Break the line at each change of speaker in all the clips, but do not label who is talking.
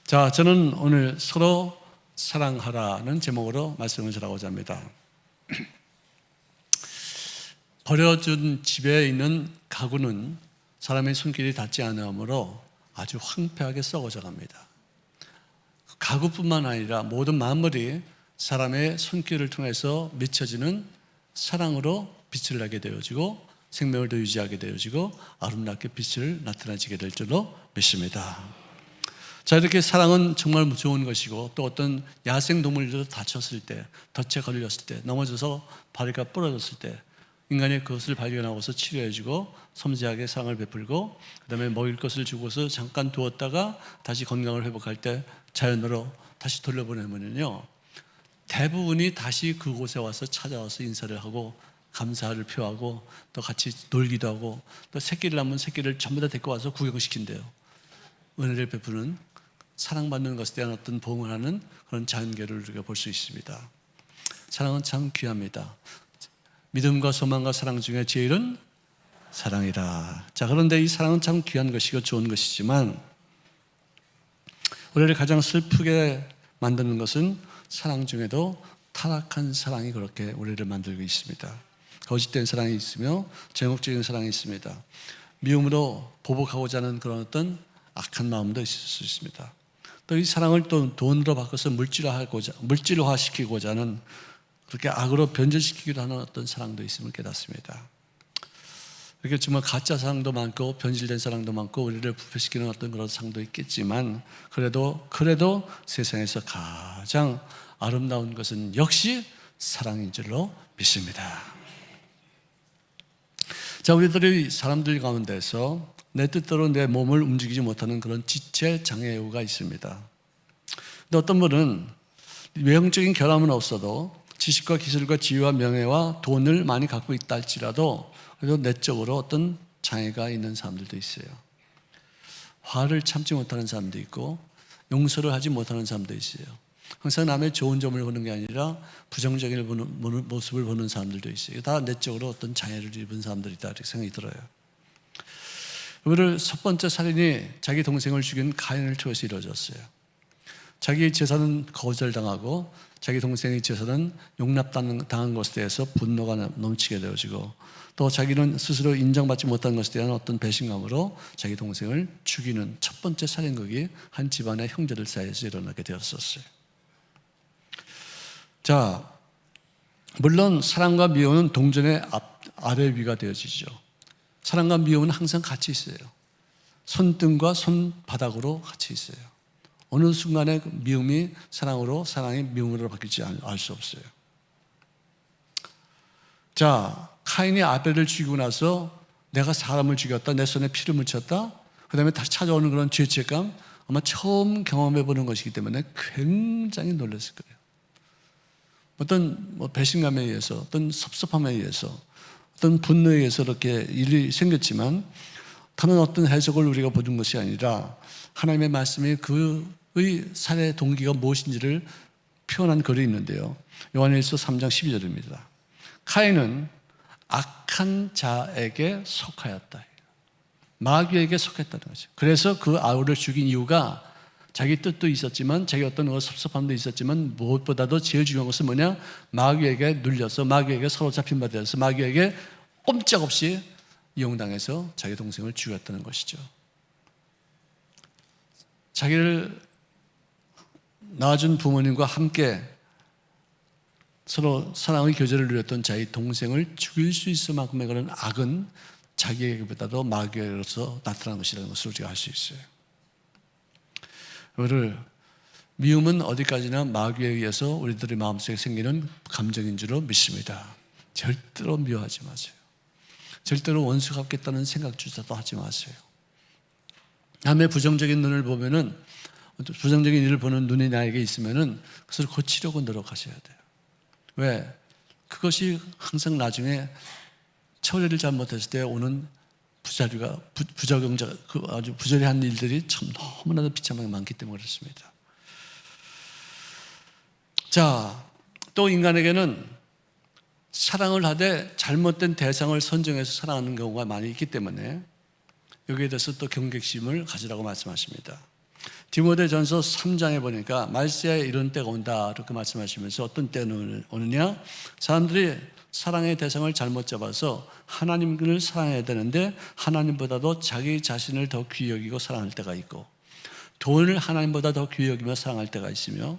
자, 저는 오늘 서로 사랑하라는 제목으로 말씀을 전하고자 합니다. 버려진 집에 있는 가구는 사람의 손길이 닿지 않으므로 아주 황폐하게 썩어져 갑니다. 가구뿐만 아니라 모든 만물이 사람의 손길을 통해서 맺혀지는 사랑으로 빛을 나게 되어지고 생명을 더 유지하게 되어지고 아름답게 빛을 나타내지게 될 줄로 믿습니다. 자, 이렇게 사랑은 정말 좋은 것이고, 또 어떤 야생동물들도 다쳤을 때, 덫에 걸렸을 때, 넘어져서 다리가 부러졌을 때 인간이 그것을 발견하고서 치료해주고 섬세하게 사랑을 베풀고, 그 다음에 먹일 것을 주고서 잠깐 두었다가 다시 건강을 회복할 때 자연으로 다시 돌려보내면요, 대부분이 다시 그곳에 와서 찾아와서 인사를 하고 감사를 표하고 또 같이 놀기도 하고, 또 새끼를 낳으면 새끼를 전부 다 데리고 와서 구경시킨대요. 은혜를 베푸는, 사랑받는 것에 대한 어떤 보응을 하는 그런 자연계를 우리가 볼 수 있습니다. 사랑은 참 귀합니다. 믿음과 소망과 사랑 중에 제일은 사랑이라. 자, 그런데 이 사랑은 참 귀한 것이고 좋은 것이지만, 우리를 가장 슬프게 만드는 것은 사랑 중에도 타락한 사랑이 그렇게 우리를 만들고 있습니다. 거짓된 사랑이 있으며 정욕적인 사랑이 있습니다. 미움으로 보복하고자 하는 그런 어떤 악한 마음도 있을 수 있습니다. 또 이 사랑을 또 돈으로 바꿔서 물질화시키고자 하는, 그렇게 악으로 변질시키기도 하는 어떤 사랑도 있음을 깨닫습니다. 이렇게 정말 가짜 사랑도 많고 변질된 사랑도 많고 우리를 부패시키는 어떤 그런 사랑도 있겠지만, 그래도 세상에서 가장 아름다운 것은 역시 사랑인 줄로 믿습니다. 자, 우리들이 사람들 가운데서 내 뜻대로 내 몸을 움직이지 못하는 그런 지체 장애우가 있습니다. 근데 어떤 분은 외형적인 결함은 없어도 지식과 기술과 지위와 명예와 돈을 많이 갖고 있다 할지라도 그래도 내적으로 어떤 장애가 있는 사람들도 있어요. 화를 참지 못하는 사람도 있고 용서를 하지 못하는 사람도 있어요. 항상 남의 좋은 점을 보는 게 아니라 부정적인 모습을 보는 사람들도 있어요. 다 내적으로 어떤 장애를 입은 사람들이다 이렇게 생각이 들어요. 오늘 첫 번째 살인이 자기 동생을 죽인 가인을 통해서 이루어졌어요. 자기 재산은 거절당하고 자기 동생의 재산은 용납당한 것에 대해서 분노가 넘치게 되어지고, 또 자기는 스스로 인정받지 못한 것에 대한 어떤 배신감으로 자기 동생을 죽이는 첫 번째 살인극이 한 집안의 형제들 사이에서 일어나게 되었었어요. 자, 물론 사랑과 미움은 동전의 아래 위가 되어지죠. 사랑과 미움은 항상 같이 있어요. 손등과 손바닥으로 같이 있어요. 어느 순간에 미움이 사랑으로, 사랑이 미움으로 바뀔지 알 수 없어요. 자, 카인이 아벨을 죽이고 나서 내가 사람을 죽였다, 내 손에 피를 묻혔다, 그 다음에 다시 찾아오는 그런 죄책감, 아마 처음 경험해보는 것이기 때문에 굉장히 놀랐을 거예요. 어떤 배신감에 의해서, 어떤 섭섭함에 의해서, 어떤 분노에 의해서 이렇게 일이 생겼지만, 다른 어떤 해석을 우리가 보는 것이 아니라 하나님의 말씀이 그의 살해 동기가 무엇인지를 표현한 글이 있는데요. 요한일서 3장 12절입니다. 카인은 악한 자에게 속하였다. 마귀에게 속했다는 거죠. 그래서 그 아우를 죽인 이유가 자기 뜻도 있었지만, 자기 어떤 섭섭함도 있었지만, 무엇보다도 제일 중요한 것은 뭐냐? 마귀에게 눌려서, 마귀에게 서로 잡힌 바 되어서, 마귀에게 꼼짝없이 이용당해서 자기 동생을 죽였다는 것이죠. 자기를 낳아준 부모님과 함께 서로 사랑의 교제를 누렸던 자기 동생을 죽일 수 있을 만큼의 그런 악은 자기에게보다도 마귀로서 나타난 것이라는 것을 우리가 알 수 있어요. 오늘 미움은 어디까지나 마귀에 의해서 우리들의 마음속에 생기는 감정인 줄로 믿습니다. 절대로 미워하지 마세요. 절대로 원수 갚겠다는 생각조차도 하지 마세요. 남의 부정적인 눈을 보면은, 부정적인 일을 보는 눈이 나에게 있으면은 그것을 고치려고 노력하셔야 돼요. 왜? 그것이 항상 나중에 처리를 잘못했을 때 오는 부작용자, 아주 부조리한 일들이 참 너무나도 비참하게 많기 때문에 그렇습니다. 자, 또 인간에게는 사랑을 하되 잘못된 대상을 선정해서 사랑하는 경우가 많이 있기 때문에 여기에 대해서 또 경각심을 가지라고 말씀하십니다. 디모데전서 3장에 보니까 말세에 이런 때가 온다 이렇게 말씀하시면서 어떤 때는 오느냐, 사람들이 사랑의 대상을 잘못 잡아서 하나님을 사랑해야 되는데 하나님보다도 자기 자신을 더 귀히 여기고 사랑할 때가 있고, 돈을 하나님보다 더 귀히 여기며 사랑할 때가 있으며,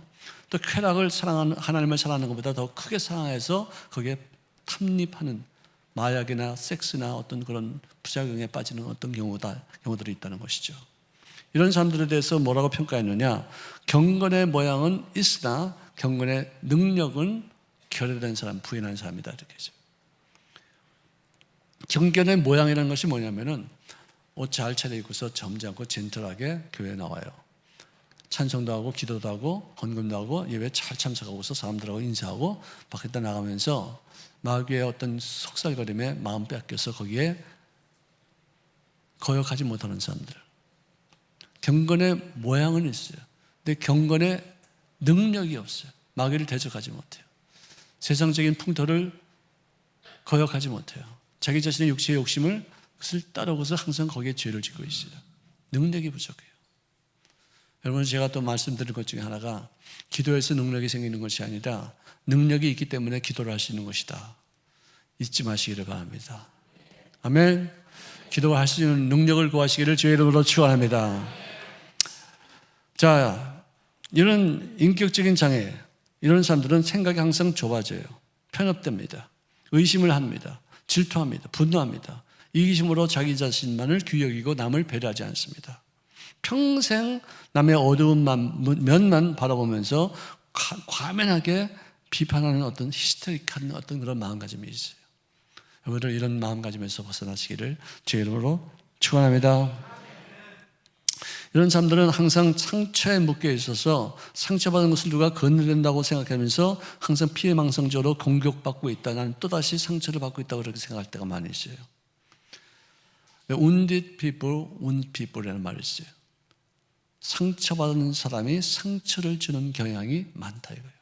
또 쾌락을 사랑하는, 하나님을 사랑하는 것보다 더 크게 사랑해서 거기에 탐닉하는 마약이나 섹스나 어떤 그런 부작용에 빠지는 어떤 경우들이 있다는 것이죠. 이런 사람들에 대해서 뭐라고 평가했느냐, 경건의 모양은 있으나 경건의 능력은 결여된 사람, 부인한 사람이다 이렇게 했죠. 경건의 모양이라는 것이 뭐냐면은 옷 잘 차려입고서 점잖고 젠틀하게 교회에 나와요. 찬송도 하고 기도도 하고 헌금도 하고 예배 잘 참석하고서 사람들하고 인사하고 밖에 나가면서 마귀의 어떤 속살거림에 마음 뺏겨서 거기에 거역하지 못하는 사람들. 경건의 모양은 있어요. 근데 경건의 능력이 없어요. 마귀를 대적하지 못해요. 세상적인 풍토를 거역하지 못해요. 자기 자신의 육체의 욕심을 그것을 따르고서 항상 거기에 죄를 짓고 있어요. 능력이 부족해요. 여러분, 제가 또 말씀드린 것 중에 하나가 기도에서 능력이 생기는 것이 아니라 능력이 있기 때문에 기도를 할 수 있는 것이다. 잊지 마시기를 바랍니다. 아멘. 기도할 수 있는 능력을 구하시기를 주의 이름으로 축원합니다. 자, 이런 인격적인 장애, 이런 사람들은 생각이 항상 좁아져요. 편협됩니다. 의심을 합니다. 질투합니다. 분노합니다. 이기심으로 자기 자신만을 귀히 여기고 남을 배려하지 않습니다. 평생 남의 어두운 면만 바라보면서 과민하게 비판하는 어떤 히스테릭한 어떤 그런 마음가짐이 있어요. 여러분들 이런 마음가짐에서 벗어나시기를 주의 이름으로 축원합니다. 이런 사람들은 항상 상처에 묶여 있어서 상처받은 것을 누가 건드린다고 생각하면서 항상 피해망상적으로 공격받고 있다. 나는 또다시 상처를 받고 있다고 그렇게 생각할 때가 많이 있어요. Wounded people, wound people이라는 말이 있어요. 상처받은 사람이 상처를 주는 경향이 많다 이거예요.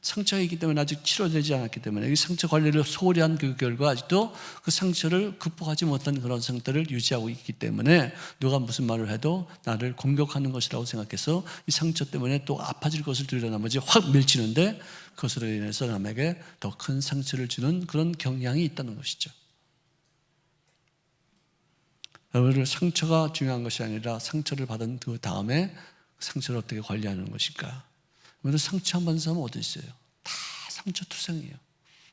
상처가 있기 때문에 아직 치료되지 않았기 때문에 이 상처 관리를 소홀히 한 그 결과 아직도 그 상처를 극복하지 못한 그런 상태를 유지하고 있기 때문에 누가 무슨 말을 해도 나를 공격하는 것이라고 생각해서 이 상처 때문에 또 아파질 것을 두려 나머지 확 밀치는데 그것으로 인해서 남에게 더 큰 상처를 주는 그런 경향이 있다는 것이죠. 여러분, 상처가 중요한 것이 아니라 상처를 받은 그 다음에 상처를 어떻게 관리하는 것일까? 여러분, 상처 안 받은 사람은 어디 있어요? 다 상처투성이에요.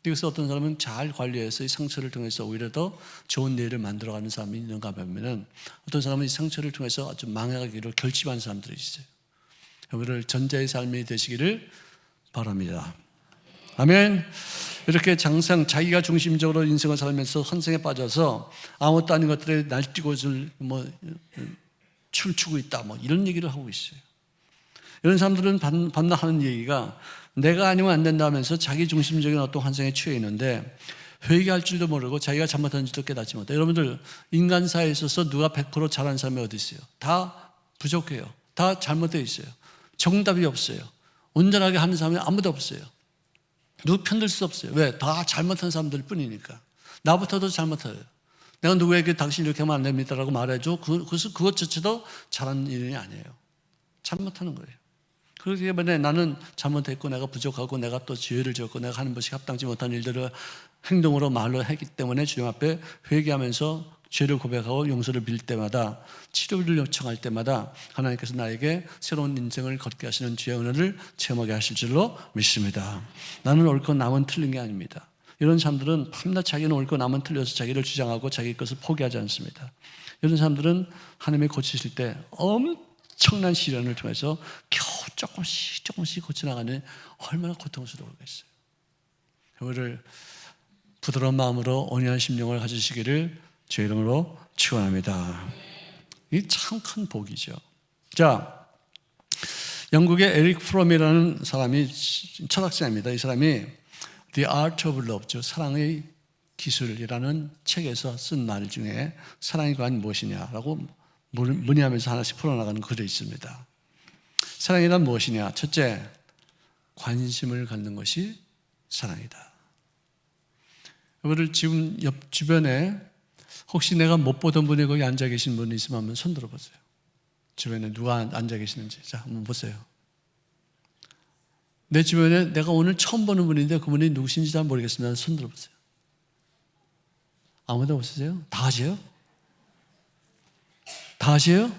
그래서 어떤 사람은 잘 관리해서 이 상처를 통해서 오히려 더 좋은 내일을 만들어가는 사람이 있는가 하면, 어떤 사람은 이 상처를 통해서 아주 망하기로 결심한 사람들이 있어요. 여러분들 전자의 삶이 되시기를 바랍니다. 아멘. 이렇게 항상 자기가 중심적으로 인생을 살면서 헌성에 빠져서 아무것도 아닌 것들에 날뛰고 춤추고 있다 이런 얘기를 하고 있어요. 이런 사람들은 반나 하는 얘기가 내가 아니면 안 된다 하면서 자기 중심적인 어떤 환상에 취해 있는데 회개할 줄도 모르고 자기가 잘못하는지도 깨닫지 못해요. 여러분들, 인간사에 있어서 누가 100% 잘하는 사람이 어디 있어요? 다 부족해요. 다 잘못되어 있어요. 정답이 없어요. 온전하게 하는 사람이 아무도 없어요. 누구 편들 수 없어요. 왜? 다 잘못한 사람들 뿐이니까. 나부터도 잘못해요. 내가 누구에게 당신 이렇게 하면 안 됩니다라고 말해줘. 그것조차도 잘하는 일이 아니에요. 잘못하는 거예요. 그렇기 때문에 나는 잘못했고 내가 부족하고 내가 또 지혜를 지었고 내가 하는 것이 합당치 못한 일들을 행동으로 말로 했기 때문에 주님 앞에 회개하면서 죄를 고백하고 용서를 빌 때마다, 치료를 요청할 때마다 하나님께서 나에게 새로운 인생을 걷게 하시는 주의 은혜를 체험하게 하실 줄로 믿습니다. 나는 옳고 남은 틀린 게 아닙니다. 이런 사람들은 밤낮 자기는 옳고 남은 틀려서 자기를 주장하고 자기 것을 포기하지 않습니다. 이런 사람들은 하나님이 고치실 때 엄청난 시련을 통해서 겨우 조금씩 고쳐나가는 얼마나 고통스러우겠어요. 여러분을 부드러운 마음으로 온유한 심령을 가지시기를 주의 이름으로 축원합니다. 이 참 큰 복이죠. 자, 영국의 에릭 프롬이라는 사람이 철학자입니다. 이 사람이 The Art of Love, 즉 사랑의 기술이라는 책에서 쓴 말 중에 사랑이 과연 무엇이냐라고 문의하면서 하나씩 풀어나가는 글이 있습니다. 사랑이란 무엇이냐? 첫째, 관심을 갖는 것이 사랑이다. 여러분들 지금 주변에 혹시 내가 못 보던 분이 거기 앉아 계신 분이 있으면 한번 손 들어보세요. 주변에 누가 앉아 계시는지. 자, 한번 보세요. 내 주변에 내가 오늘 처음 보는 분인데 그분이 누구신지 잘 모르겠습니다. 손 들어보세요. 아무도 없으세요? 다 아세요? 다 아세요?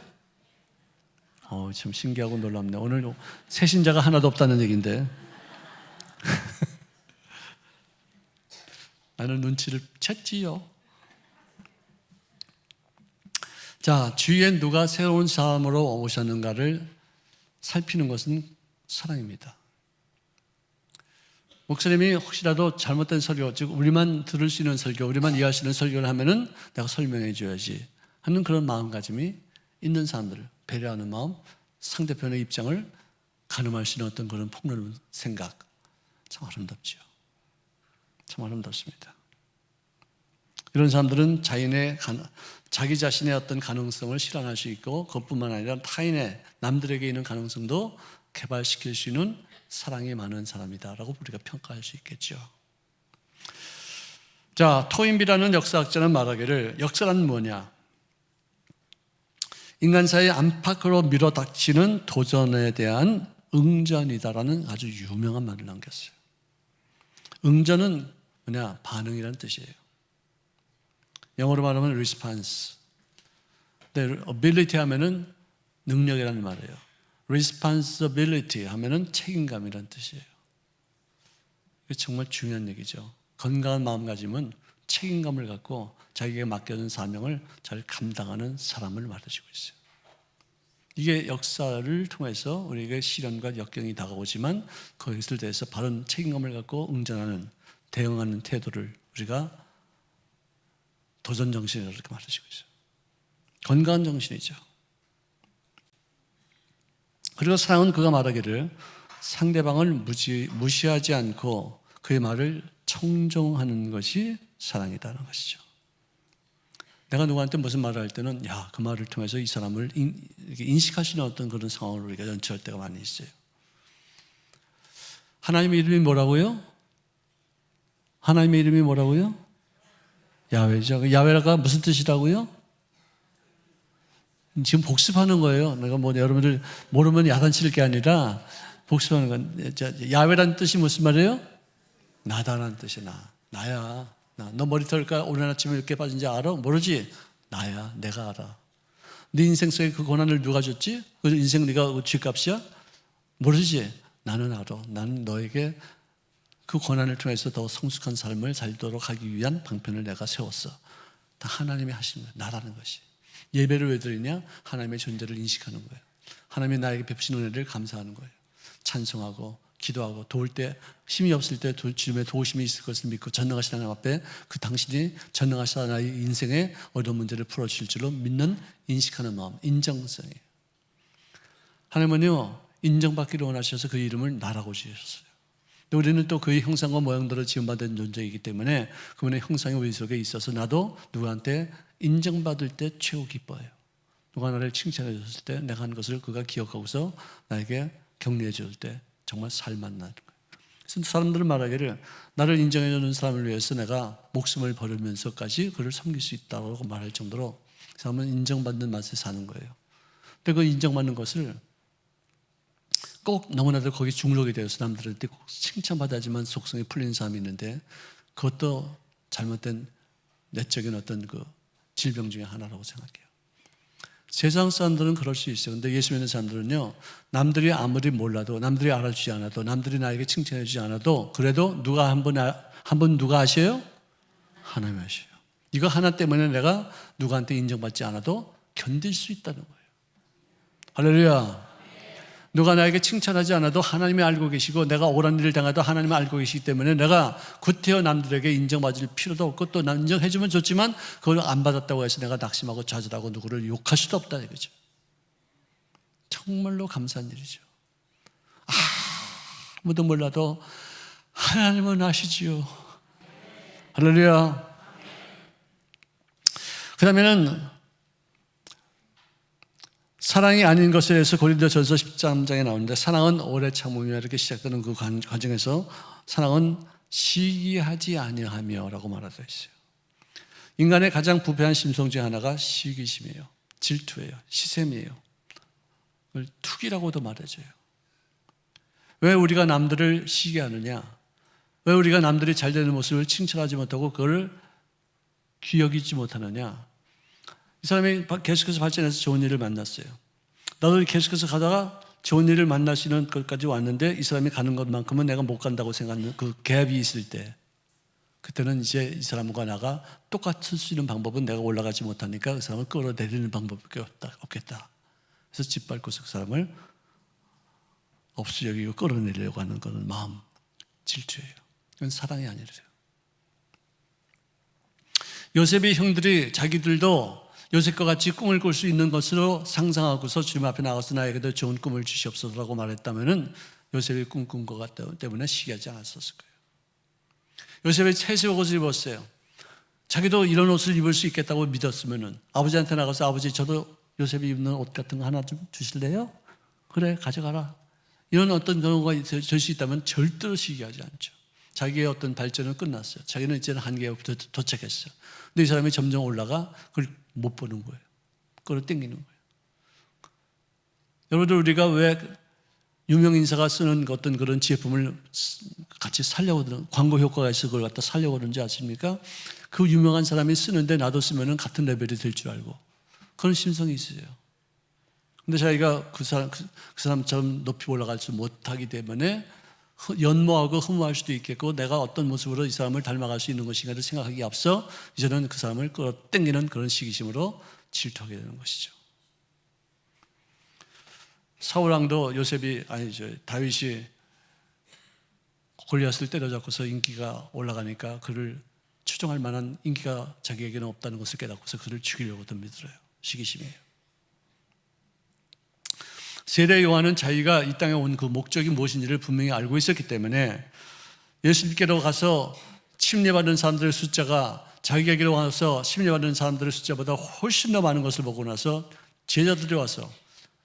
참 신기하고 놀랍네. 오늘 새신자가 하나도 없다는 얘기인데. 나는 눈치를 챘지요. 자, 주위에 누가 새로운 사람으로 오셨는가를 살피는 것은 사랑입니다. 목사님이 혹시라도 잘못된 설교, 즉 우리만 들을 수 있는 설교, 우리만 이해할 수 있는 설교를 하면은 내가 설명해 줘야지 하는 그런 마음가짐이 있는 사람들을 배려하는 마음, 상대편의 입장을 가늠할 수 있는 어떤 그런 폭넓은 생각, 참 아름답지요. 참 아름답습니다. 이런 사람들은 자기 자신의 어떤 가능성을 실현할 수 있고 그것뿐만 아니라 타인의 남들에게 있는 가능성도 개발시킬 수 있는 사랑이 많은 사람이다라고 우리가 평가할 수 있겠죠. 자, 토인비라는 역사학자는 말하기를 역사란 뭐냐? 인간사의 안팎으로 밀어닥치는 도전에 대한 응전이다라는 아주 유명한 말을 남겼어요. 응전은 뭐냐? 반응이라는 뜻이에요. 영어로 말하면 response. 근데 ability 하면은 능력이라는 말이에요. responsibility 하면은 책임감이라는 뜻이에요. 이게 정말 중요한 얘기죠. 건강한 마음가짐은 책임감을 갖고 자기에게 맡겨진 사명을 잘 감당하는 사람을 말해주고 있어요. 이게 역사를 통해서 우리에게 시련과 역경이 다가오지만 그것을 대해서 바른 책임감을 갖고 응전하는, 대응하는 태도를 우리가 도전 정신이라고 이렇게 말해주고 있어요. 건강한 정신이죠. 그리고 사랑은 그가 말하기를 상대방을 무시하지 않고 그의 말을 청종하는 것이 사랑이다라는 것이죠. 내가 누구한테 무슨 말을 할 때는 그 말을 통해서 이 사람을 인식할 수 있는 어떤 그런 상황을 우리가 연출할 때가 많이 있어요. 하나님의 이름이 뭐라고요? 하나님의 이름이 뭐라고요? 야훼죠. 야훼가 무슨 뜻이라고요? 지금 복습하는 거예요. 내가 여러분들 모르면 야단칠 게 아니라 복습하는 건. 야훼라는 뜻이 무슨 말이에요? 나다라는 뜻이야. 나야. 너 머리털가 오늘 아침에 이렇게 빠진지 알아? 모르지? 나야. 내가 알아. 네 인생 속에 그 고난을 누가 줬지? 그 인생 네가 죗값이야? 모르지? 나는 알아. 나는 너에게 그 고난을 통해서 더 성숙한 삶을 살도록 하기 위한 방편을 내가 세웠어. 다 하나님이 하신 거예요. 나라는 것이. 예배를 왜 드리냐? 하나님의 존재를 인식하는 거예요. 하나님이 나에게 베푸신 은혜를 감사하는 거예요. 찬송하고 기도하고 도울 때, 힘이 없을 때 주님의 도우심이 있을 것을 믿고 전능하신 하나님 앞에 그 당신이 전능하신 나의 인생의 어려운 문제를 풀어주실 줄로 믿는, 인식하는 마음, 인정성이에요. 하나님은요, 인정받기를 원하셔서 그 이름을 나라고 지으셨어요. 우리는 또 그의 형상과 모양대로 지음받은 존재이기 때문에 그분의 형상이 우리 속에 있어서 나도 누구한테 인정받을 때 최고 기뻐해요. 누가 나를 칭찬해 줬을 때 내가 한 것을 그가 기억하고서 나에게 격려해 줄 때 정말 살맛 나는 거예요. 그래서 사람들은 말하기를 나를 인정해 주는 사람을 위해서 내가 목숨을 버리면서까지 그를 섬길 수 있다고 말할 정도로 그 사람은 인정받는 맛에 사는 거예요. 근데 그 인정받는 것을 꼭 너무나도 거기 중록이 되어서 남들한테 꼭 칭찬받아야지만 속성이 풀리는 사람이 있는데 그것도 잘못된 내적인 어떤 그 질병 중에 하나라고 생각해요. 세상 사람들은 그럴 수 있어요. 근데 예수 믿는 사람들은요, 남들이 아무리 몰라도, 남들이 알아주지 않아도, 남들이 나에게 칭찬해주지 않아도 그래도 누가 한 분 누가 아셔요? 하나님이 아셔요. 이거 하나 때문에 내가 누구한테 인정받지 않아도 견딜 수 있다는 거예요. 할렐루야. 누가 나에게 칭찬하지 않아도 하나님이 알고 계시고 내가 옳은 일을 당해도 하나님이 알고 계시기 때문에 내가 구태여 남들에게 인정받을 필요도 없고 또 인정해주면 좋지만 그걸 안 받았다고 해서 내가 낙심하고 좌절하고 누구를 욕할 수도 없다 이거죠. 정말로 감사한 일이죠. 아무도 몰라도 하나님은 아시지요. 할렐루야. 그 다음에는 사랑이 아닌 것에 대해서 고린도전서 13장에 나오는데 사랑은 오래 참으며 이렇게 시작되는 그 과정에서 사랑은 시기하지 아니하며 라고 말하고 있어요. 인간의 가장 부패한 심성 중 하나가 시기심이에요. 질투예요. 시샘이에요. 그걸 투기라고도 말해줘요. 왜 우리가 남들을 시기하느냐? 왜 우리가 남들이 잘 되는 모습을 칭찬하지 못하고 그걸 귀여기지 못하느냐? 이 사람이 계속해서 발전해서 좋은 일을 만났어요. 나도 계속해서 가다가 좋은 일을 만날 수 있는 것까지 왔는데 이 사람이 가는 것만큼은 내가 못 간다고 생각하는 그 갭이 있을 때, 그때는 이제 이 사람과 나가 똑같을 수 있는 방법은 내가 올라가지 못하니까 그 사람을 끌어내리는 방법밖에 없겠다. 그래서 짓밟고서 그 사람을 없이 여기고 끌어내려고 하는 그런 마음, 질투예요. 그건 사랑이 아니래요. 요셉의 형들이 자기들도 요셉과 같이 꿈을 꿀 수 있는 것으로 상상하고서 주님 앞에 나가서 나에게도 좋은 꿈을 주시옵소서라고 말했다면 요셉이 꿈꾼 것 때문에 시기하지 않았었을 거예요. 요셉이 채색 옷을 입었어요. 자기도 이런 옷을 입을 수 있겠다고 믿었으면 아버지한테 나가서 아버지 저도 요셉이 입는 옷 같은 거 하나 좀 주실래요? 그래 가져가라. 이런 어떤 경우가 될 수 있다면 절대로 시기하지 않죠. 자기의 어떤 발전은 끝났어요. 자기는 이제는 한계에 도착했어요. 근데 이 사람이 점점 올라가 그걸 못 보는 거예요. 그걸 땡기는 거예요. 여러분들 우리가 왜 유명 인사가 쓰는 어떤 그런 제품을 같이 살려고 드는 광고 효과가 있어 그걸 갖다 살려고 그러는지 아십니까? 그 유명한 사람이 쓰는데 나도 쓰면은 같은 레벨이 될 줄 알고 그런 심성이 있어요. 근데 자기가 그 사람처럼 높이 올라갈 수 못하기 때문에 연모하고 흠모할 수도 있겠고 내가 어떤 모습으로 이 사람을 닮아갈 수 있는 것인가를 생각하기에 앞서 이제는 그 사람을 끌어당기는 그런 시기심으로 질투하게 되는 것이죠. 사울왕도 다윗이 골리앗을 때려잡고서 인기가 올라가니까 그를 추종할 만한 인기가 자기에게는 없다는 것을 깨닫고서 그를 죽이려고 덤비들어요. 시기심이에요. 세례 요한은 자기가 이 땅에 온 그 목적이 무엇인지를 분명히 알고 있었기 때문에 예수님께로 가서 침례받는 사람들의 숫자가 자기에게로 와서 침례받는 사람들의 숫자보다 훨씬 더 많은 것을 보고 나서 제자들이 와서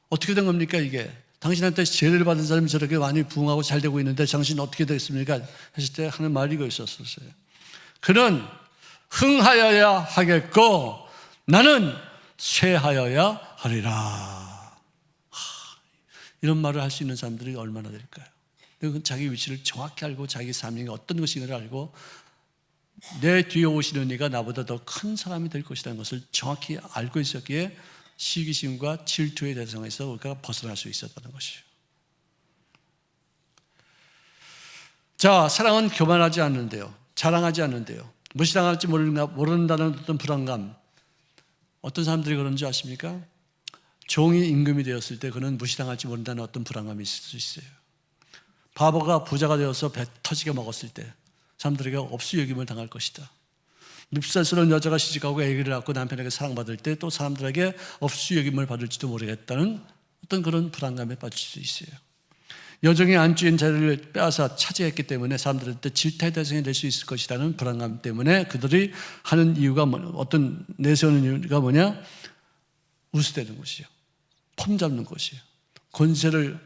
어떻게 된 겁니까 이게? 당신한테 세례를 받은 사람이 저렇게 많이 부흥하고 잘 되고 있는데 당신은 어떻게 됐습니까? 했을 때 하는 말이 이거 있었어요. 그는 흥하여야 하겠고 나는 쇠하여야 하리라. 이런 말을 할 수 있는 사람들이 얼마나 될까요? 그건 자기 위치를 정확히 알고 자기 삶이 어떤 것인가를 알고 내 뒤에 오시는 이가 나보다 더 큰 사람이 될 것이라는 것을 정확히 알고 있었기에 시기심과 질투의 대상에서 우리가 벗어날 수 있었다는 것이에요. 자, 사랑은 교만하지 않는데요. 자랑하지 않는데요. 무시당할지 모른다는 어떤 불안감. 어떤 사람들이 그런 줄 아십니까? 종이 임금이 되었을 때 그는 무시당할지 모른다는 어떤 불안감이 있을 수 있어요. 바보가 부자가 되어서 배 터지게 먹었을 때 사람들에게 업수여김을 당할 것이다. 밉살스러운 여자가 시집가고 아기를 낳고 남편에게 사랑받을 때 또 사람들에게 업수여김을 받을지도 모르겠다는 어떤 그런 불안감에 빠질 수 있어요. 여종이 안주인 자리를 빼앗아 차지했기 때문에 사람들한테 질타의 대상이 될 수 있을 것이라는 불안감 때문에 그들이 하는 이유가 어떤 내세우는 이유가 뭐냐? 우스대는 것이요. 폼 잡는 것이에요. 권세를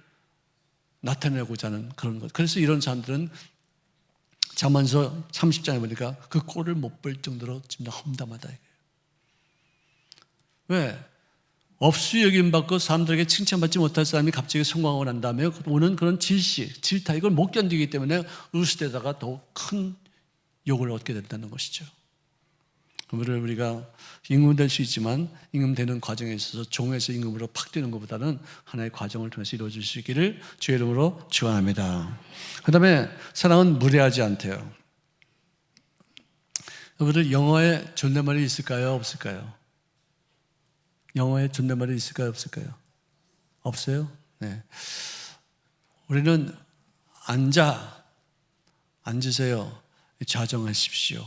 나타내고자 하는 그런 것. 그래서 이런 사람들은 잠언서 30장에 보니까 그 꼴을 못 볼 정도로 진짜 험담하다. 왜? 업수여김 받고 사람들에게 칭찬받지 못할 사람이 갑자기 성공하고 난 다음에 오는 그런 질타 이걸 못 견디기 때문에 우스대다가 더 큰 욕을 얻게 된다는 것이죠. 그러므로 우리가 임금 될 수 있지만 임금 되는 과정에 있어서 종에서 임금으로 팍 뛰는 것보다는 하나의 과정을 통해서 이루어질 수 있기를 주의 이름으로 축원합니다. 그 다음에 사랑은 무례하지 않대요. 여러분들 영어에 존댓말이 있을까요? 없을까요? 영어에 존댓말이 있을까요? 없을까요? 없어요? 네. 우리는 앉으세요. 좌정하십시오.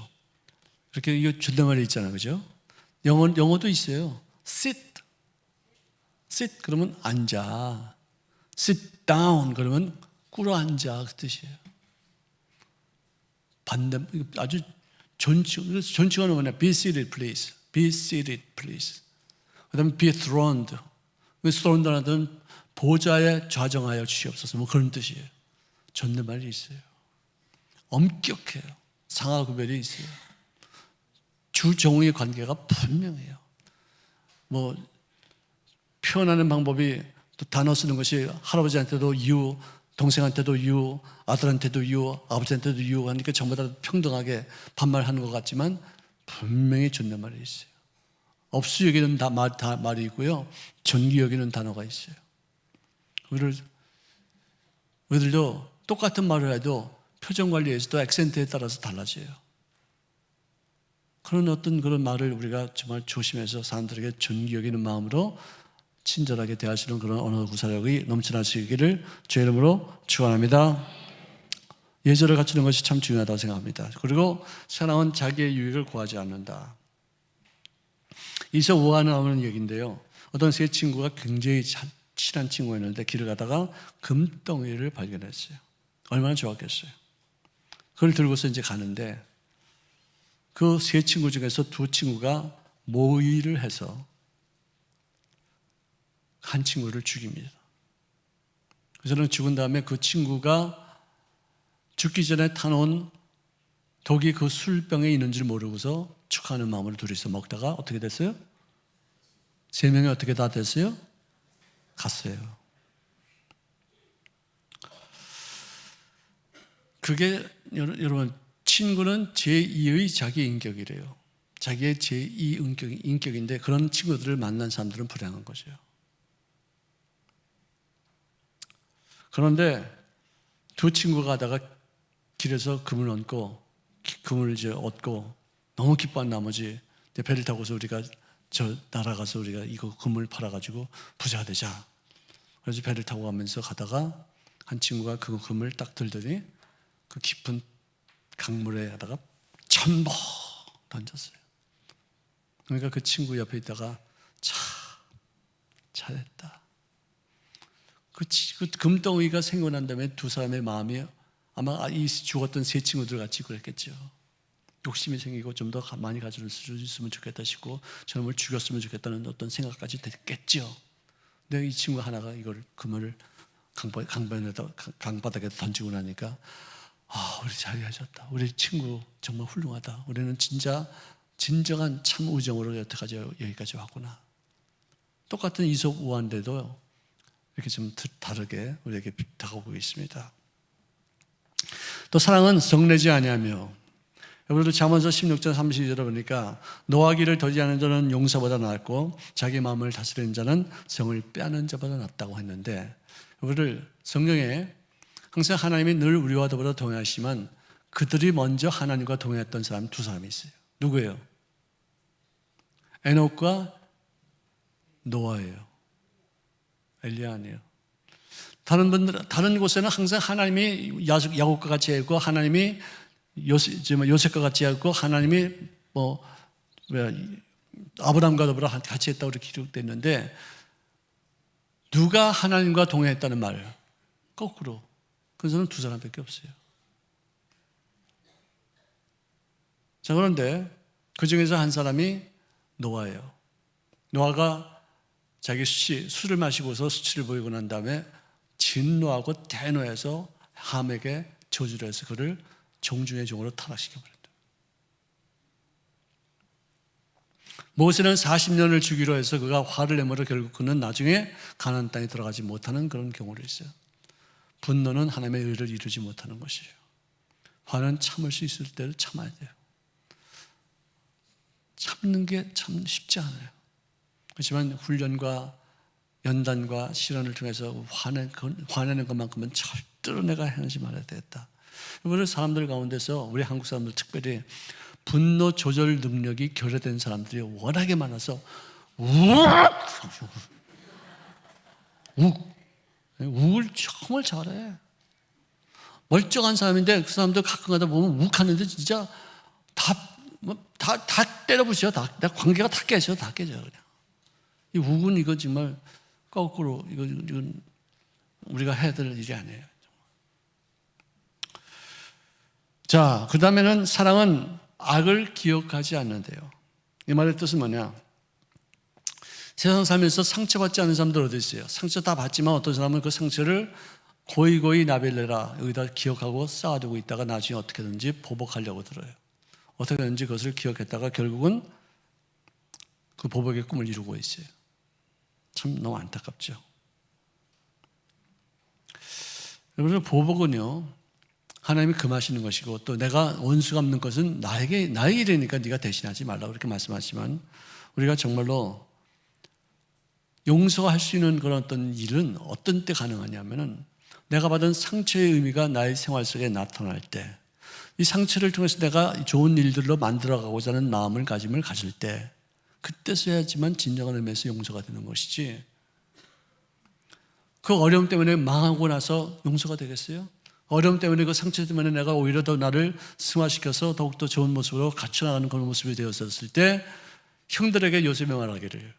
이렇게 이거 존댓말이 있잖아요. 그죠? 영어도 있어요. sit 그러면 앉아. sit down 그러면 꿇어 앉아 그 뜻이에요. 반대 아주 존칭어는 뭐냐? be seated please. be seated please. 그다음에 be throned. throned라는 보좌에 좌정하여 주시옵소서. 뭐 그런 뜻이에요. 존댓말이 있어요. 엄격해요. 상하 구별이 있어요. 주종의 관계가 분명해요. 뭐 표현하는 방법이 또 단어 쓰는 것이 할아버지한테도 you, 동생한테도 you, 아들한테도 you, 아버지한테도 you 하니까 전부 다 평등하게 반말하는 것 같지만 분명히 존댓말이 있어요. 업수 여기는 다 말이 있고요. 존귀 여기는 단어가 있어요. 우리들도 똑같은 말을 해도 표정 관리에서도 액센트에 따라서 달라져요. 그런 말을 우리가 정말 조심해서 사람들에게 존귀 여기는 마음으로 친절하게 대하시는 그런 언어 구사력이 넘쳐나시기를 주의 이름으로 축원합니다. 예절을 갖추는 것이 참 중요하다고 생각합니다. 그리고 사랑은 자기의 유익을 구하지 않는다. 이서 우화는 얘기인데요. 어떤 세 친구가 굉장히 친한 친구였는데 길을 가다가 금덩이를 발견했어요. 얼마나 좋았겠어요. 그걸 들고서 이제 가는데 그 세 친구 중에서 두 친구가 모의를 해서 한 친구를 죽입니다. 그래서 죽은 다음에 그 친구가 죽기 전에 타놓은 독이 그 술병에 있는 줄 모르고서 축하하는 마음으로 둘이서 먹다가 어떻게 됐어요? 세 명이 어떻게 다 됐어요? 갔어요. 그게 여러분 친구는 제2의 자기 인격이래요. 자기의 제2 인격인데 그런 친구들을 만난 사람들은 불행한 거죠. 그런데 두 친구가 가다가 길에서 금을 얻고 너무 기뻐한 나머지 배를 타고서 우리가 저 날아가서 우리가 이거 금을 팔아가지고 부자가 되자. 그래서 배를 타고 가면서 가다가 한 친구가 그 금을 딱 들더니 그 깊은 강물에 하다가 첨벙 던졌어요. 그러니까 그 친구 옆에 있다가 잘했다. 그 금덩이가 생겨난 다음에 두 사람의 마음이 아마 이 죽었던 세 친구들 같이 그랬겠죠. 욕심이 생기고 좀 더 많이 가질 수 있으면 좋겠다 싶고 저놈을 죽였으면 좋겠다는 어떤 생각까지 됐겠죠. 근데 이 친구 하나가 이걸 금을 강바닥에 던지고 나니까 우리 잘해줬다. 우리 친구 정말 훌륭하다. 우리는 진정한 참 우정으로 여기까지 왔구나. 똑같은 이솝 우화인데도 이렇게 좀 다르게 우리에게 다가오고 있습니다. 또 사랑은 성내지 아니하며 여러분들 잠언서 16장 32절에 보니까 노하기를 더디하는 자는 용사보다 낫고 자기 마음을 다스리는 자는 성을 빼앗는 자보다 낫다고 했는데 여러분들 성경에 항상 하나님이 늘 우리와 더불어 동행하시지만 그들이 먼저 하나님과 동행했던 사람 두 사람이 있어요. 누구예요? 에녹과 노아예요. 엘리야 아니에요. 다른 곳에는 항상 하나님이 야곱과 같이 했고 하나님이 요셉과 같이 했고 하나님이 아브라함과 더불어 같이 했다고 이렇게 기록됐는데 누가 하나님과 동행했다는 말 거꾸로 그 사람은 두 사람밖에 없어요. 자, 그런데 그 중에서 한 사람이 노아예요. 노아가 자기 술을 마시고서 수치를 보이고 난 다음에 진노하고 대노해서 함에게 저주를 해서 그를 종중의 종으로 타락시켜버렸다. 모세는 40년을 주기로 해서 그가 화를 내므로 결국 그는 나중에 가나안 땅에 들어가지 못하는 그런 경우를 했어요. 분노는 하나님의 의를 이루지 못하는 것이에요. 화는 참을 수 있을 때를 참아야 돼요. 참는 게 참 쉽지 않아요. 그렇지만 훈련과 연단과 실현을 통해서 화내는 것만큼은 절대로 내가 행하지 말아야 되겠다. 우리 사람들 가운데서 우리 한국 사람들 특별히 분노 조절 능력이 결여된 사람들이 워낙에 많아서 욱을 정말 잘해. 멀쩡한 사람인데 그 사람들 가끔 가다 보면 욱하는데 진짜 다 때려부셔. 다 관계가 다 깨져. 그냥. 이 욱은 이거 정말 거꾸로 이건 우리가 해야 될 일이 아니에요. 자, 그 다음에는 사랑은 악을 기억하지 않는데요. 이 말의 뜻은 뭐냐? 세상 살면서 상처받지 않은 사람들 어디 있어요? 상처 다 받지만 어떤 사람은 그 상처를 고이고이 나벨레라 여기다 기억하고 쌓아두고 있다가 나중에 어떻게든지 보복하려고 들어요. 어떻게든지 그것을 기억했다가 결국은 그 보복의 꿈을 이루고 있어요. 참 너무 안타깝죠. 여러분, 보복은요, 하나님이 금하시는 것이고, 또 내가 원수 갚는 것은 나의 일이니까 네가 대신하지 말라고 그렇게 말씀하시지만, 우리가 정말로 용서할 수 있는 그런 어떤 일은 어떤 때 가능하냐면은, 내가 받은 상처의 의미가 나의 생활 속에 나타날 때, 이 상처를 통해서 내가 좋은 일들로 만들어가고자 하는 마음을 가질 때, 그때 써야지만 진정한 의미에서 용서가 되는 것이지, 그 어려움 때문에 망하고 나서 용서가 되겠어요? 어려움 때문에 그 상처 때문에 내가 오히려 더 나를 승화시켜서 더욱더 좋은 모습으로 갖춰나가는 그런 모습이 되었을 때, 형들에게 요셉이 말하기를,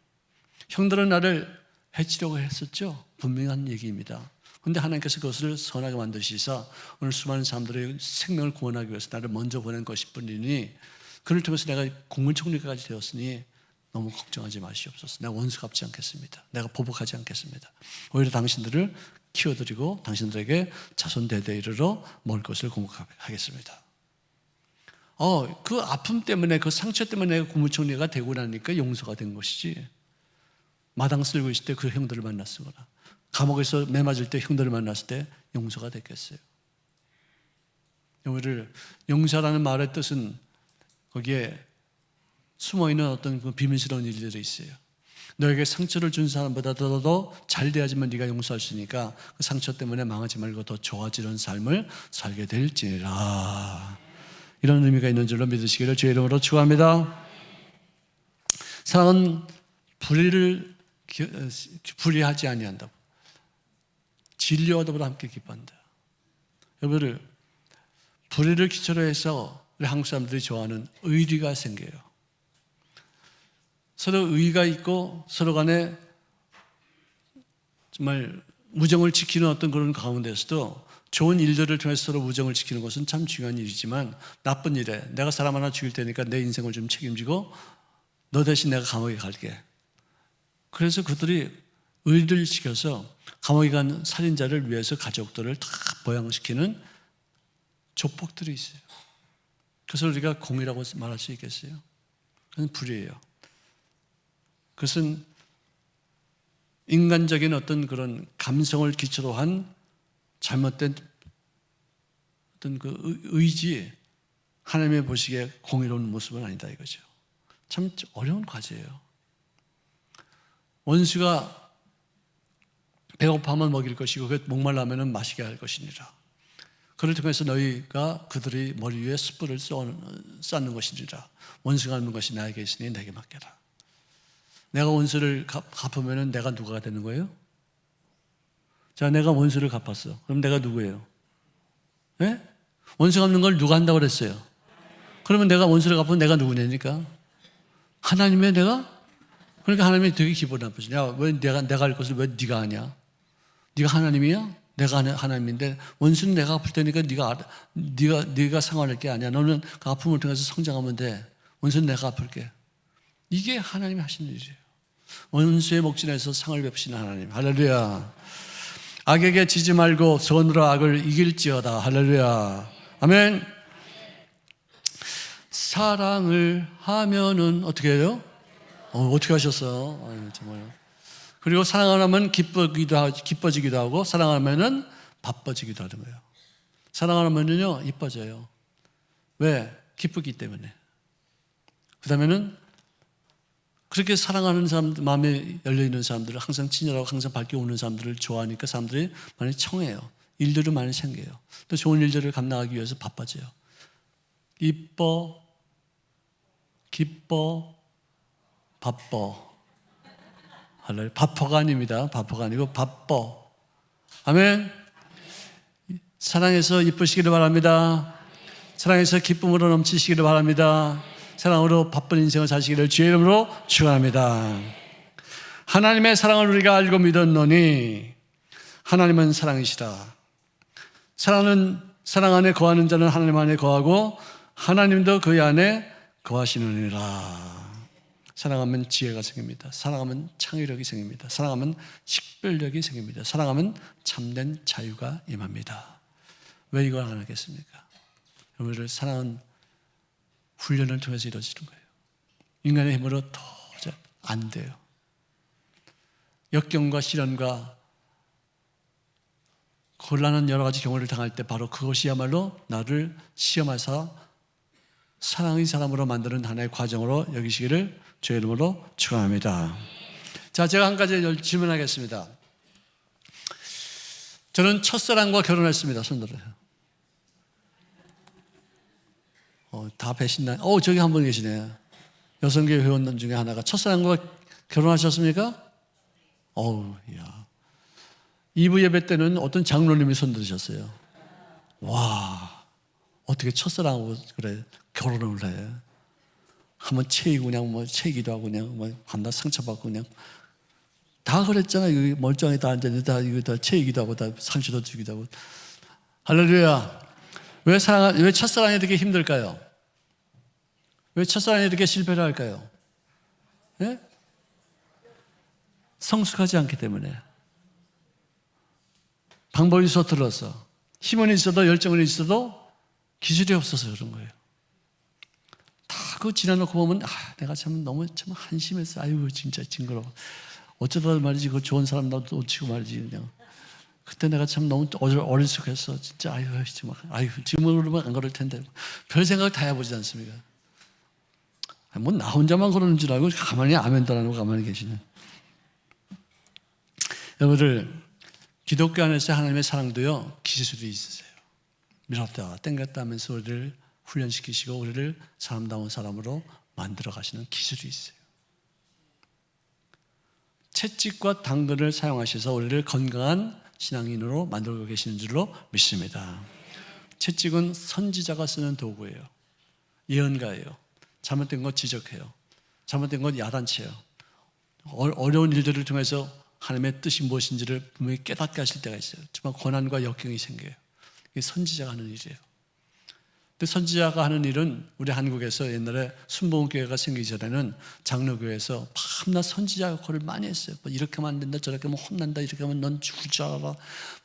형들은 나를 해치려고 했었죠. 분명한 얘기입니다. 그런데 하나님께서 그것을 선하게 만드시사 오늘 수많은 사람들의 생명을 구원하기 위해서 나를 먼저 보낸 것일 뿐이니, 그를 통해서 내가 국무총리까지 되었으니 너무 걱정하지 마시옵소서. 내가 원수 갚지 않겠습니다. 내가 보복하지 않겠습니다. 오히려 당신들을 키워드리고 당신들에게 자손 대대 이르러 먹을 것을 공급하겠습니다. 그 아픔 때문에, 그 상처 때문에 내가 국무총리가 되고 나니까 용서가 된 것이지, 마당 쓸고 있을 때 그 형들을 만났으거나 감옥에서 매 맞을 때 형들을 만났을 때 용서가 됐겠어요? 용서라는 말의 뜻은 거기에 숨어있는 어떤 그 비밀스러운 일들이 있어요. 너에게 상처를 준 사람보다 더 잘 돼야지만 네가 용서할 수 있으니까 그 상처 때문에 망하지 말고 더 좋아지는 삶을 살게 될지라. 이런 의미가 있는 줄로 믿으시기를 주의 이름으로 축원합니다. 사랑은 불의하지 아니한다. 진리와 더불어 함께 기뻐한다. 여러분들, 불의를 기초로 해서 우리 한국 사람들이 좋아하는 의리가 생겨요. 서로 의의가 있고 서로 간에 정말 무정을 지키는 어떤 그런 가운데서도 좋은 일들을 통해서 서로 무정을 지키는 것은 참 중요한 일이지만, 나쁜 일에 내가 사람 하나 죽일 테니까 내 인생을 좀 책임지고 너 대신 내가 감옥에 갈게. 그래서 그들이 의리를 지켜서 감옥에 간 살인자를 위해서 가족들을 다 보양시키는 조폭들이 있어요. 그래서 우리가 공의라고 말할 수 있겠어요? 그건 불의예요. 그것은 인간적인 어떤 그런 감성을 기초로 한 잘못된 어떤 그 의지, 하나님의 보시기에 공의로운 모습은 아니다 이거죠. 참 어려운 과제예요. 원수가 배고파하면 먹일 것이고 목말라면 마시게 할 것이니라. 그를 통해서 너희가 그들의 머리 위에 숯불을 쌓는 것이니라. 원수가 하는 것이 나에게 있으니 내게 맡겨라. 내가 원수를 갚으면 내가 누가 되는 거예요? 자, 내가 원수를 갚았어. 그럼 내가 누구예요? 네? 원수 갚는 걸 누가 한다고 그랬어요? 그러면 내가 원수를 갚으면 내가 누구냐니까? 하나님의 내가? 그러니까 하나님이 되게 기분 나쁘죠. 야, 왜 내가 할 것을 왜 네가 하냐? 네가 하나님이야? 내가 하나님인데 원수는 내가 아플 테니까 네가 상관할 게 아니야. 너는 그 아픔을 통해서 성장하면 돼. 원수는 내가 아플게. 이게 하나님이 하시는 일이에요. 원수의 목전에서 상을 베푸시는 하나님. 할렐루야. 악에게 지지 말고 선으로 악을 이길지어다. 할렐루야. 아멘. 사랑을 하면은 어떻게 해요? 어떻게 하셨어? 정말. 그리고 사랑하면 기뻐지기도 하고, 사랑하면은 바빠지기도 하는 거예요. 사랑하면은요, 이뻐져요. 왜? 기쁘기 때문에. 그 다음에는 그렇게 사랑하는 사람들, 마음에 열려있는 사람들을 항상 친절하고 항상 밝게 오는 사람들을 좋아하니까 사람들이 많이 청해요. 일들이 많이 생겨요. 또 좋은 일들을 감당하기 위해서 바빠져요. 이뻐, 기뻐, 바빠. 바빠가 아닙니다. 바빠가 아니고 바빠. 아멘. 사랑해서 이쁘시기를 바랍니다. 사랑해서 기쁨으로 넘치시기를 바랍니다. 사랑으로 바쁜 인생을 사시기를 주의 이름으로 축원합니다. 하나님의 사랑을 우리가 알고 믿었노니 하나님은 사랑이시다. 사랑 안에 거하는 자는 하나님 안에 거하고 하나님도 그의 안에 거하시느니라. 사랑하면 지혜가 생깁니다. 사랑하면 창의력이 생깁니다. 사랑하면 식별력이 생깁니다. 사랑하면 참된 자유가 임합니다. 왜 이걸 안 하겠습니까? 여러분들, 사랑은 훈련을 통해서 이루어지는 거예요. 인간의 힘으로 도저히 안 돼요. 역경과 시련과 곤란한 여러 가지 경우를 당할 때 바로 그것이야말로 나를 시험하사 사랑의 사람으로 만드는 하나의 과정으로 여기시기를 주의 이름으로 축원합니다. 자, 제가 한 가지 질문하겠습니다. 저는 첫사랑과 결혼했습니다. 손 들어요. 다 배신나. 저기 한 분 계시네. 여성교회 회원님 중에 하나가 첫사랑과 결혼하셨습니까? 야. 2부 예배 때는 어떤 장로님이 손 들으셨어요. 와, 어떻게 첫사랑하고 그래 결혼을 해? 한번 체이고 그냥 뭐 체기도 하고 그냥 뭐 한나 상처받고 그냥 다 그랬잖아. 여기 멀쩡히 다 앉았는데 다 이거 다 체이기도 하고 다 상처도 주기도 하고. 할렐루야. 왜 첫사랑이 이렇게 힘들까요? 왜 첫사랑이 이렇게 실패를 할까요? 예? 성숙하지 않기 때문에. 방법이 서툴러서 힘은 있어도 열정은 있어도 기술이 없어서 그런 거예요. 다 그거 지나놓고 보면 내가 참 너무 참 한심했어. 아유 진짜 징그러워. 어쩌다 말이지 그 좋은 사람 나도 놓치고 말이지 그냥. 그때 내가 참 너무 어리숙했어. 진짜 지금은 그러면 안 그럴 텐데. 별 생각 다 해보지 않습니까? 뭐 나 혼자만 그러는 줄 알고 가만히 아멘도 안 하고 가만히 계시네. 여러분들 기독교 안에서 하나님의 사랑도요 기술이 있으세요. 밀었다 땡겼다 하면서 우리를 훈련시키시고 우리를 사람다운 사람으로 만들어 가시는 기술이 있어요. 채찍과 당근을 사용하셔서 우리를 건강한 신앙인으로 만들고 계시는 줄로 믿습니다. 채찍은 선지자가 쓰는 도구예요. 예언가예요. 잘못된 것 지적해요. 잘못된 것 야단쳐요. 어려운 일들을 통해서 하나님의 뜻이 무엇인지를 분명히 깨닫게 하실 때가 있어요. 정말 고난과 역경이 생겨요. 이게 선지자가 하는 일이에요. 근데 선지자가 하는 일은 우리 한국에서 옛날에 순복음교회가 생기기 전에는 장로교회에서 밤낮 선지자 역할을 많이 했어요. 뭐 이렇게 하면 안 된다, 저렇게 하면 혼난다, 이렇게 하면 넌 죽을 줄 알아.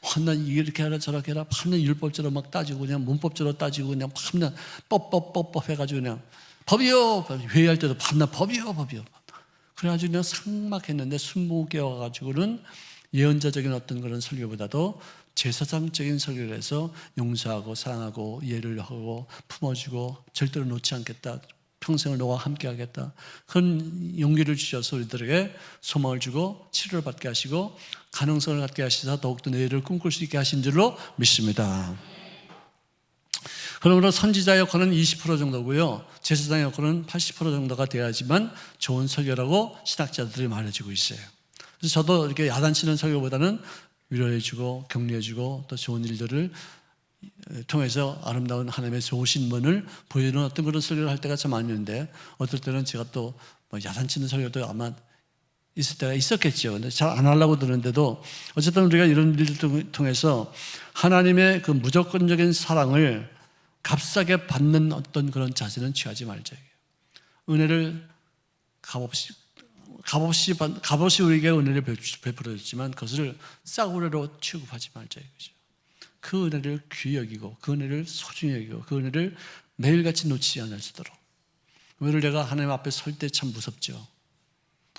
밤낮 이렇게 하라, 저렇게 해라. 밤낮 율법적으로 막 따지고 그냥 문법적으로 따지고 그냥 밤낮 법 해가지고 그냥 법이요. 회의할 때도 밤낮 법이요. 그래가지고 그냥 삭막했는데 순복음교회 와가지고는 예언자적인 어떤 그런 설교보다도 제사장적인 설교를 해서 용서하고 사랑하고 이해를 하고 품어주고 절대로 놓지 않겠다. 평생을 너와 함께 하겠다. 그런 용기를 주셔서 우리들에게 소망을 주고 치료를 받게 하시고 가능성을 갖게 하시사 더욱더 내일을 꿈꿀 수 있게 하신 줄로 믿습니다. 그러므로 선지자 역할은 20% 정도고요. 제사장 역할은 80% 정도가 돼야지만 좋은 설교라고 신학자들이 말해주고 있어요. 그래서 저도 이렇게 야단치는 설교보다는 위로해주고 격려해주고 또 좋은 일들을 통해서 아름다운 하나님의 좋으신 분을 보여주는 어떤 그런 설교를 할 때가 참 많이 있는데 어떨 때는 제가 또 야단치는 설교도 아마 있을 때가 있었겠죠. 근데 잘 안 하려고 드는데도 어쨌든 우리가 이런 일들을 통해서 하나님의 그 무조건적인 사랑을 값싸게 받는 어떤 그런 자세는 취하지 말자. 은혜를 값없이 우리에게 은혜를 베풀어줬지만 그것을 싸구려로 취급하지 말자 이거죠. 그 은혜를 귀히 여기고 그 은혜를 소중히 여기고 그 은혜를 매일같이 놓치지 않을 수 있도록. 오늘 내가 하나님 앞에 설 때 참 무섭죠.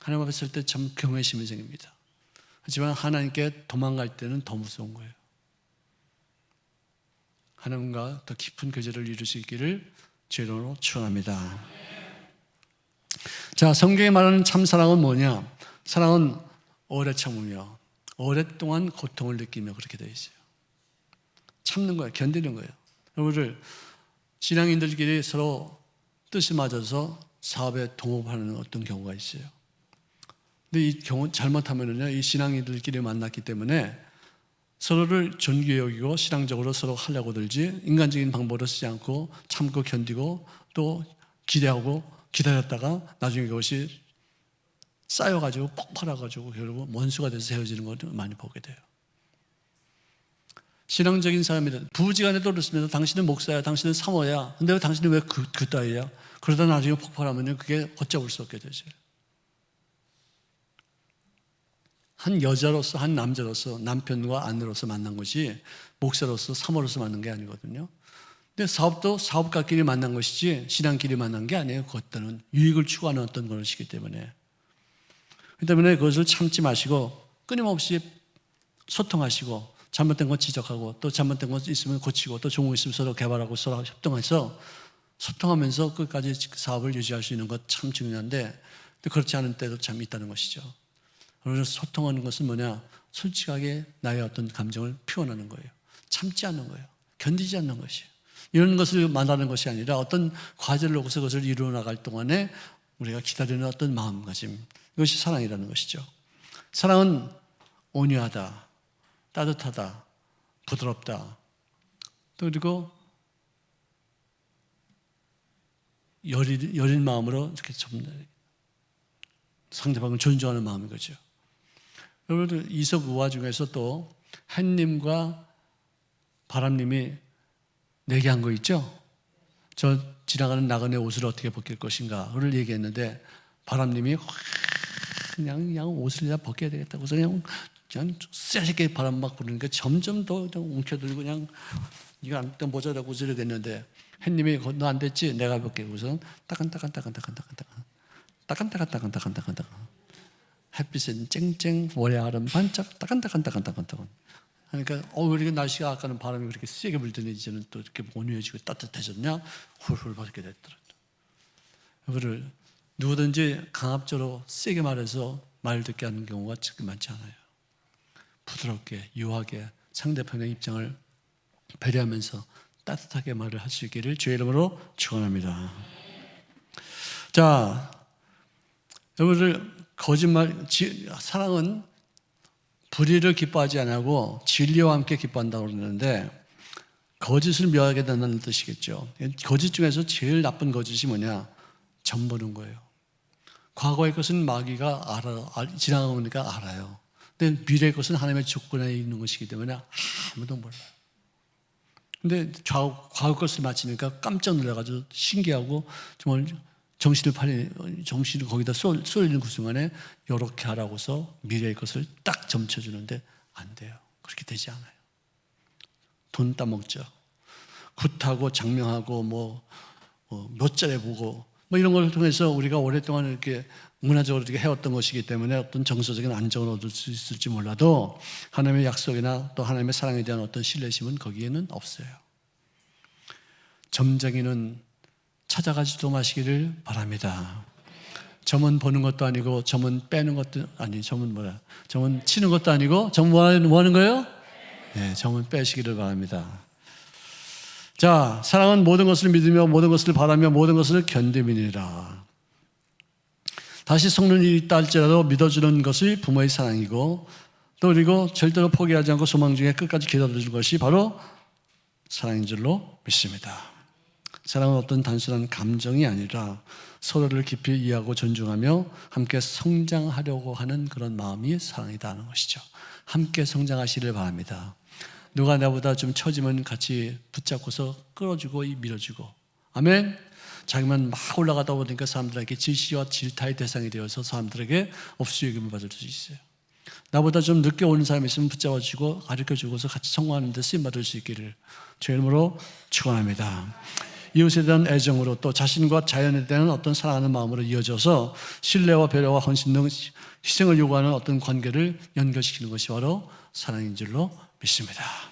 하나님 앞에 설 때 참 경외심이 생깁니다. 하지만 하나님께 도망갈 때는 더 무서운 거예요. 하나님과 더 깊은 교제를 이룰 수 있기를 주의 이름으로 축원합니다. 자, 성경이 말하는 참사랑은 뭐냐? 사랑은 오래 참으며 오랫동안 고통을 느끼며 그렇게 되어 있어요. 참는 거예요. 견디는 거예요. 여러분들 신앙인들끼리 서로 뜻이 맞아서 사업에 동업하는 어떤 경우가 있어요. 근데 이 경우 잘못하면은요, 이 신앙인들끼리 만났기 때문에 서로를 존귀히 여기고 신앙적으로 서로 하려고 들지 인간적인 방법으로 쓰지 않고 참고 견디고 또 기대하고 기다렸다가 나중에 그것이 쌓여가지고 폭발해가지고 결국 원수가 돼서 헤어지는 것을 많이 보게 돼요. 신앙적인 사람이다. 부부지간에도 그렇습니다. 당신은 목사야, 당신은 사모야. 근데 당신이 왜 그 따위야? 그러다 나중에 폭발하면 그게 걷잡을 수 없게 되죠. 한 여자로서 한 남자로서 남편과 아내로서 만난 것이 목사로서 사모로서 만난 게 아니거든요. 근데 사업도 사업가끼리 만난 것이지 신앙끼리 만난 게 아니에요. 그것들은 유익을 추구하는 어떤 것이기 때문에. 그렇기 때문에 그것을 참지 마시고 끊임없이 소통하시고 잘못된 거 지적하고 또 잘못된 거 있으면 고치고 또 좋은 거 있으면 서로 개발하고 서로 협동해서 소통하면서 끝까지 사업을 유지할 수 있는 것 참 중요한데 또 그렇지 않은 때도 참 있다는 것이죠. 그래서 소통하는 것은 뭐냐? 솔직하게 나의 어떤 감정을 표현하는 거예요. 참지 않는 거예요. 견디지 않는 것이에요. 이런 것을 말하는 것이 아니라 어떤 과제를 놓고서 그것을 이루어 나갈 동안에 우리가 기다리는 어떤 마음가짐, 이것이 사랑이라는 것이죠. 사랑은 온유하다, 따뜻하다, 부드럽다, 또 그리고 여린 마음으로 이렇게 상대방을 존중하는 마음인 거죠. 여러분, 이석 우화 중에서 또 햇님과 바람님이 내기한 거 있죠? 저 지나가는 나그네 옷을 어떻게 벗길 것인가 그걸 얘기했는데 바람님이 그냥 옷을 다 벗겨야 되겠다고 해서 그냥 쎄하게 바람 막 부르니까 점점 더 움켜들고 그냥 이거 안 돼 모자라고 이러겠는데 햇님이 너 안 됐지? 내가 벗게 우선 따끈따끈따끈따끈따끈따끈 햇빛은 쨍쨍 월야름 반짝 따끈따끈따끈따끈따끈 그러니까 왜 날씨가 아까는 바람이 그렇게 세게 불더니 이제는 또 이렇게 온유해지고 따뜻해졌냐? 훌훌 벗게 됐더라. 이거를 누구든지 강압적으로 세게 말해서 말 듣게 하는 경우가 많지 않아요. 부드럽게 유하게 상대편의 입장을 배려하면서 따뜻하게 말을 할 수 있기를 주의 이름으로 축원합니다. 자, 여러분들 사랑은 불의를 기뻐하지 않고 진리와 함께 기뻐한다고 그러는데 거짓을 멸하게 된다는 뜻이겠죠. 거짓 중에서 제일 나쁜 거짓이 뭐냐? 점보는 거예요. 과거의 것은 마귀가 지나가니까 알아요. 근데 미래의 것은 하나님의 주권에 있는 것이기 때문에 아무도 몰라요. 근데 과거 것을 맞히니까 깜짝 놀라가지고 신기하고 정말 정신을 거기다 쏠리는 그 순간에 이렇게 하라고서 미래의 것을 딱 점쳐주는데 안 돼요. 그렇게 되지 않아요. 돈 따먹죠. 굿하고 장명하고 몇 자리 보고 이런 걸 통해서 우리가 오랫동안 이렇게 문화적으로 이렇게 해왔던 것이기 때문에 어떤 정서적인 안정을 얻을 수 있을지 몰라도 하나님의 약속이나 또 하나님의 사랑에 대한 어떤 신뢰심은 거기에는 없어요. 점쟁이는 찾아가지도 마시기를 바랍니다. 점은 보는 것도 아니고 점은 빼는 것도 아니 점은 치는 것도 아니고 점 뭐 하는 거예요? 네, 점은 빼시기를 바랍니다. 자, 사랑은 모든 것을 믿으며 모든 것을 바라며 모든 것을 견디느니라. 다시 속는 일이 있다 할지라도 믿어주는 것이 부모의 사랑이고 또 그리고 절대로 포기하지 않고 소망 중에 끝까지 기다려주는 것이 바로 사랑인 줄로 믿습니다. 사랑은 어떤 단순한 감정이 아니라 서로를 깊이 이해하고 존중하며 함께 성장하려고 하는 그런 마음이 사랑이라는 것이죠. 함께 성장하시길 바랍니다. 누가 나보다 좀 처지면 같이 붙잡고서 끌어주고 밀어주고 아멘. 자기만 막 올라가다 보니까 사람들에게 질시와 질타의 대상이 되어서 사람들에게 업수여김을 받을 수 있어요. 나보다 좀 늦게 오는 사람이 있으면 붙잡아주고 가르쳐주고서 같이 성공하는 데 쓰임받을 수 있기를 주의 이름으로 축원합니다. 이웃에 대한 애정으로 또 자신과 자연에 대한 어떤 사랑하는 마음으로 이어져서 신뢰와 배려와 헌신 등 희생을 요구하는 어떤 관계를 연결시키는 것이 바로 사랑인 줄로 믿습니다.